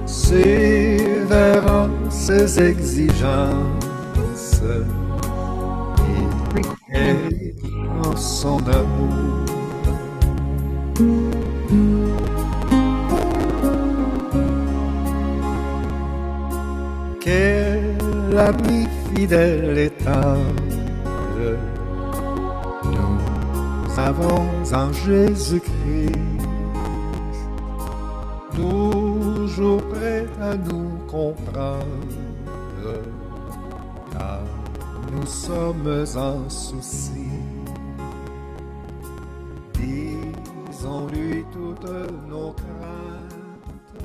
sévère ses exigences et en son amour. Quel ami fidèle et tendre nous avons en Jésus-Christ, toujours prêt à nous comprendre, car nous sommes en souci. Disons-lui toutes nos craintes,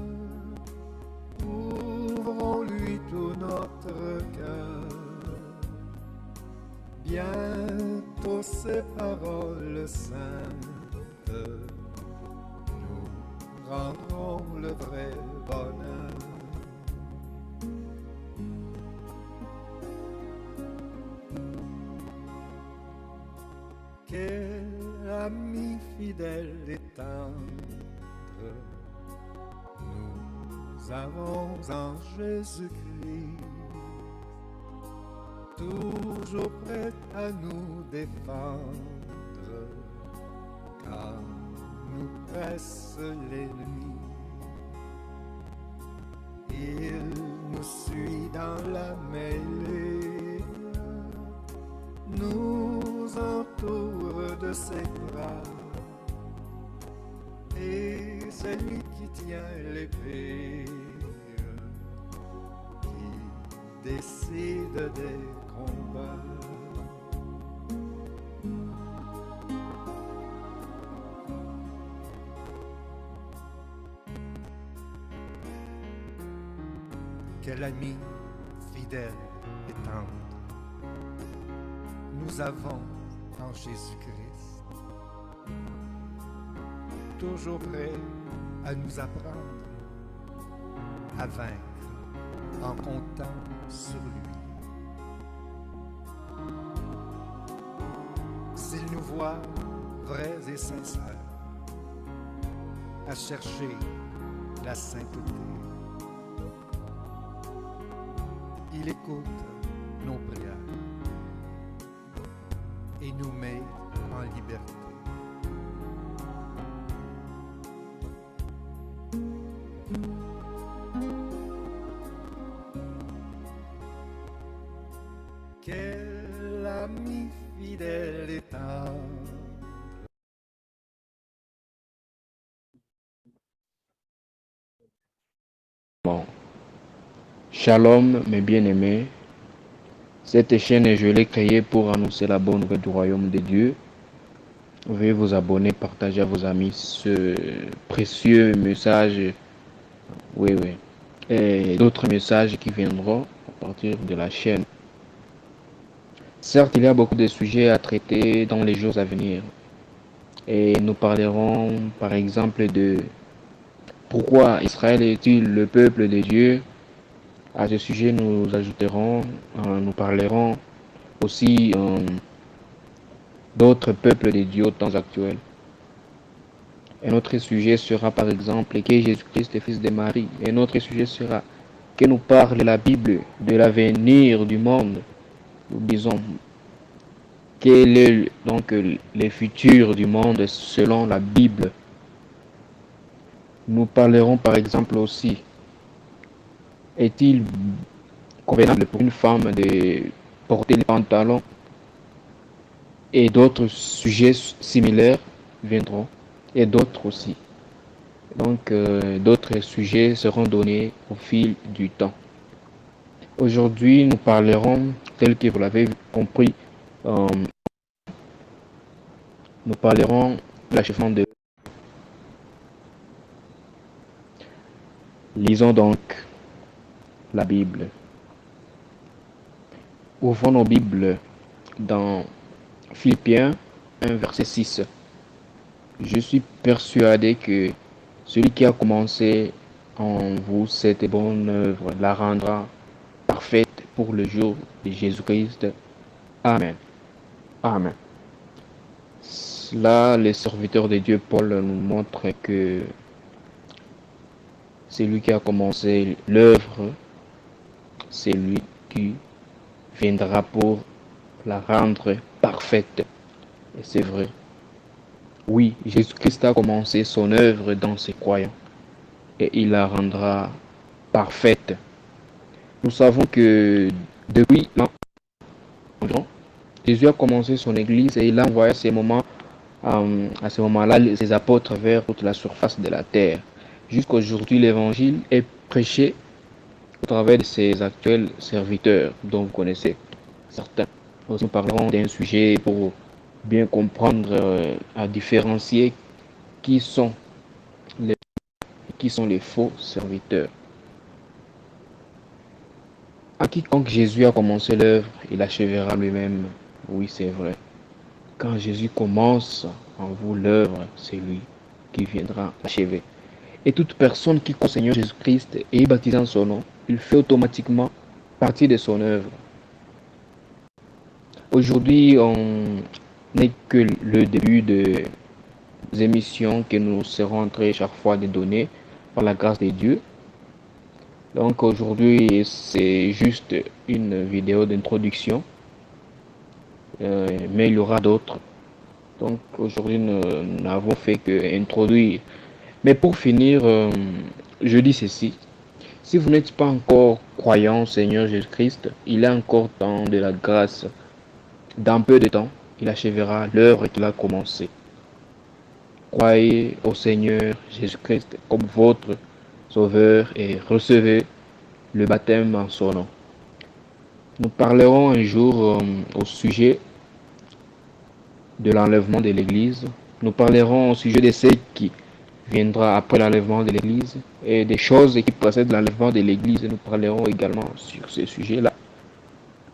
ouvrons-lui tout notre cœur. Bientôt ces paroles saintes nous rendront le vrai bonheur. Quel ami fidèle et tendre nous avons en Jésus-Christ, toujours prêt à nous défendre, car nous presse l'ennemi. Il nous suit dans la mêlée, nous entoure de ses bras, et c'est lui qui tient l'épée, qui décide des combats. Quel ami fidèle et tendre nous avons en Jésus-Christ, toujours prêt à nous apprendre à vaincre en comptant sur lui. S'il nous voit vrais et sincères, à chercher la sainteté, il écoute nos prières et nous met en liberté. Quel ami fidèle et tendre. Bon. Shalom, mes bien-aimés. Cette chaîne, je l'ai créée pour annoncer la bonne nouvelle du royaume de Dieu. Veuillez vous abonner, partager à vos amis ce précieux message. Oui. Et d'autres messages qui viendront à partir de la chaîne. Certes, il y a beaucoup de sujets à traiter dans les jours à venir. Et nous parlerons, par exemple, de pourquoi Israël est-il le peuple de Dieu. À ce sujet, nous parlerons aussi d'autres peuples de Dieu au temps actuel. Un autre sujet sera par exemple que Jésus-Christ est fils de Marie. Un autre sujet sera que nous parle la Bible de l'avenir du monde. Nous disons quel est donc le futur du monde selon la Bible. Nous parlerons par exemple aussi, est-il convenable pour une femme de porter les pantalons? Et d'autres sujets similaires viendront, et d'autres aussi. Donc, d'autres sujets seront donnés au fil du temps. Aujourd'hui, nous parlerons, tel que vous l'avez compris, nous parlerons de l'achèvement de... Lisons donc la Bible. Ouvrons nos Bibles dans Philippiens 1, verset 6. Je suis persuadé que celui qui a commencé en vous cette bonne œuvre la rendra parfaite pour le jour de Jésus-Christ. Amen. Amen. Là, le serviteur de Dieu Paul nous montre que Celui qui a commencé l'œuvre, c'est lui qui viendra pour la rendre parfaite. Et c'est vrai. Oui, Jésus-Christ a commencé son œuvre dans ses croyants et il la rendra parfaite. Nous savons que depuis l'an Jésus a commencé son église et il a envoyé à ce moment-là ses apôtres vers toute la surface de la terre. Jusqu'aujourd'hui, l'évangile est prêché au travers de ses actuels serviteurs, dont vous connaissez certains. Nous parlerons d'un sujet pour bien comprendre, à différencier qui sont les, qui sont les faux serviteurs. À quiconque Jésus a commencé l'œuvre, il achèvera lui-même. Oui, c'est vrai. Quand Jésus commence en vous l'œuvre, c'est lui qui viendra achever. Et toute personne qui croit au Seigneur Jésus-Christ et est baptisée en son nom, il fait automatiquement partie de son œuvre. Aujourd'hui, on n'est que le début des émissions que nous serons en train chaque fois de donner par la grâce de Dieu. Donc aujourd'hui, c'est juste une vidéo d'introduction, mais il y aura d'autres. Donc aujourd'hui, nous n'avons fait que introduire. Mais pour finir, je dis ceci. Si vous n'êtes pas encore croyant au Seigneur Jésus-Christ, il est encore temps de la grâce. Dans peu de temps, il achèvera l'œuvre qu'il a commencée. Croyez au Seigneur Jésus-Christ comme votre Sauveur et recevez le baptême en son nom. Nous parlerons un jour au sujet de l'enlèvement de l'Église. Nous parlerons au sujet de ce qui viendra après l'enlèvement de l'Église et des choses qui précèdent l'enlèvement de l'Église. Nous parlerons également sur ce sujet-là.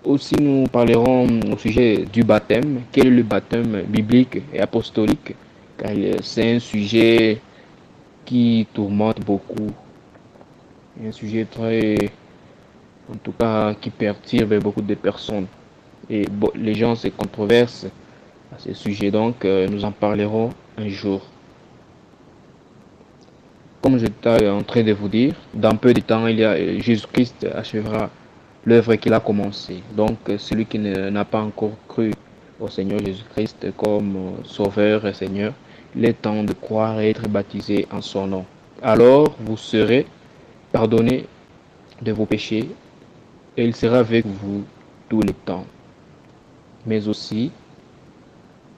Aussi, nous parlerons au sujet du baptême. Quel est le baptême biblique et apostolique? Car c'est un sujet qui tourmente beaucoup. Un sujet très, en tout cas, qui perturbe beaucoup de personnes. Et bon, les gens se controversent à ce sujet. Donc, nous en parlerons un jour. Comme j'étais en train de vous dire, dans peu de temps, Jésus-Christ achèvera l'œuvre qu'il a commencée. Donc, celui qui n'a pas encore cru au Seigneur Jésus-Christ comme Sauveur et Seigneur, il est temps de croire et être baptisé en son nom. Alors, vous serez pardonné de vos péchés et il sera avec vous tout le temps. Mais aussi,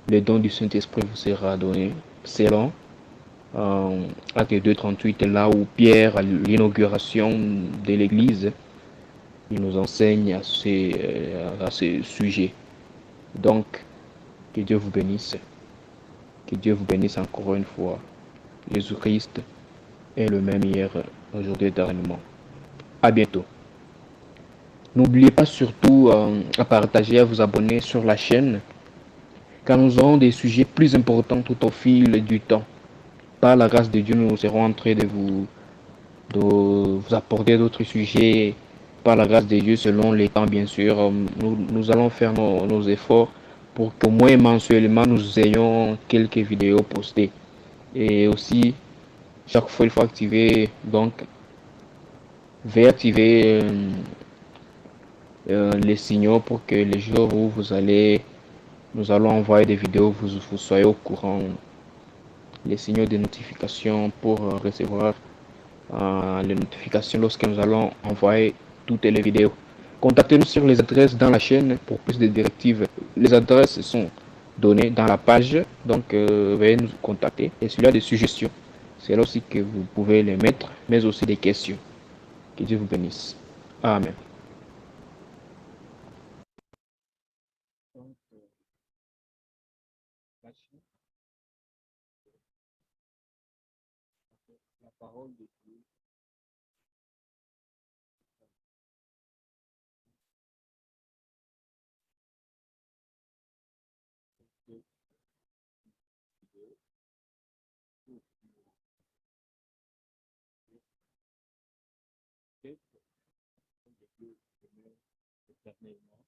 le don du Saint-Esprit vous sera donné selon Acte 2:38, là où Pierre, à l'inauguration de l'Église, il nous enseigne à ce sujet. Donc, que Dieu vous bénisse. Que Dieu vous bénisse encore une fois. Jésus-Christ est le même hier, aujourd'hui, éternellement. À bientôt. N'oubliez pas surtout à partager, à vous abonner sur la chaîne, car nous aurons des sujets plus importants tout au fil du temps. Par la grâce de Dieu, nous serons en train de vous apporter d'autres sujets par la grâce de Dieu selon les temps, bien sûr. Nous allons faire nos efforts pour qu'au moins mensuellement nous ayons quelques vidéos postées. Et aussi, chaque fois, il faut activer, donc, veuillez activer les signaux pour que les jours où nous allons envoyer des vidéos, vous soyez au courant. Les signaux de notification pour recevoir les notifications lorsque nous allons envoyer toutes les vidéos. Contactez-nous sur les adresses dans la chaîne pour plus de directives. Les adresses sont données dans la page, donc veuillez nous contacter. Et s'il y a des suggestions, c'est là aussi que vous pouvez les mettre, mais aussi des questions. Que Dieu vous bénisse. Amen. La parole de Dieu. Éternellement,